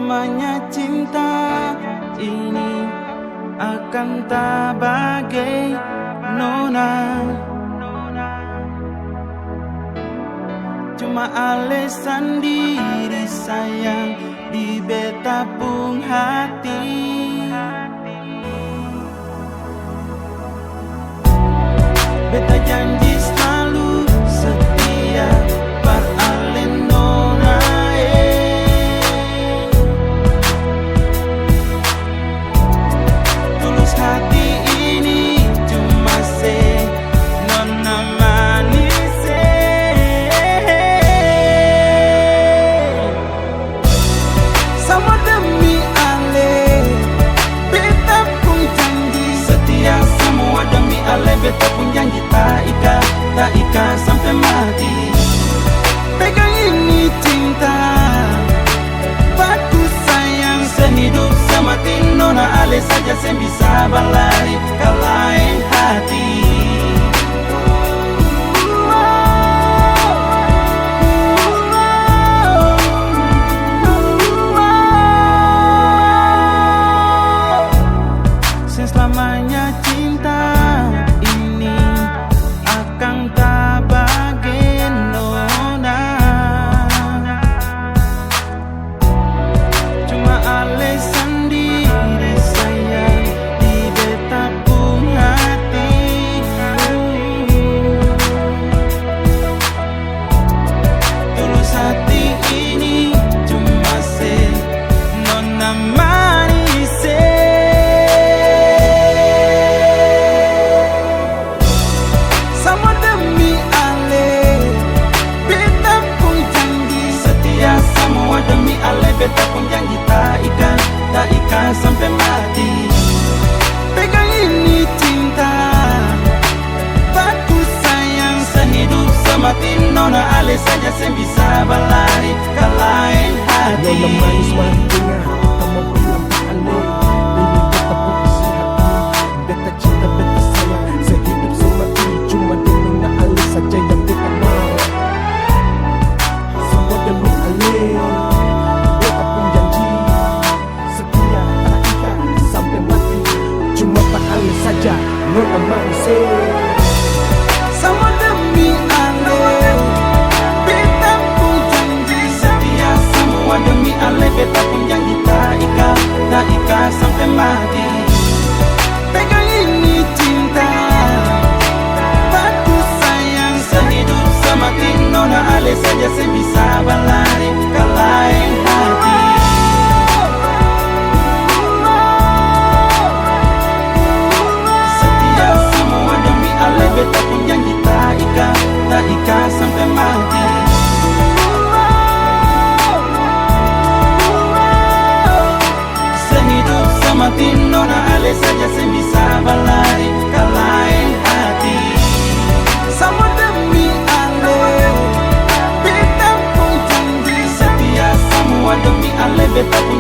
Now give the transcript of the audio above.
Selamanya cinta ini akan tak bagai nona. Cuma alasan diri sayang di beta pung hati. Beta janji selalu setia paralen nona. Tulus hati ini cuma se nona manis. Sama demi ale beta pun janji setia, semua demi ale beta pun janji tak ika sampai mati. Pegang ini cinta, batu sayang sehidup semati. Nona ale saja yang bisa balari ke lain hati. Selamanya cinta ini akan tak bagai nona. Cuma alasan diri sayang di beta pun hati. Tulus hati ini cuma se nona manis. Sama demi ale beta pun janji setia, semua demi ale beta pun janji tak ika sampai mati. Pegang ini cinta, batu sayang sehidup semati. Nona ale saja yang bisa balari ke lain hati. Nona manis matinya, kamu bilang tak ale. Ini beta pun isi hati. Beta cinta, beta sayang sehidup semati. Cuma demi nona ale saja yang beta mau. Semua demi ale beta pun janji setia tak ika sampai mati. Cuma tak ale saja nona manis. Sama demi ale beta pun janji setia, semua demi ale beta pun janji tak ika sampai mati. Pegang ini cinta, batu sayang sehidup semati. Nona ale saja yang bisa balari ke lain hati. Setia semua demi ale beta pun janji tak ika sampai mati. Sehidup semati. Nona ale saja yang bisa balari ke lain hati. Sama demi ale beta pun janji setia, semua demi ale beta pun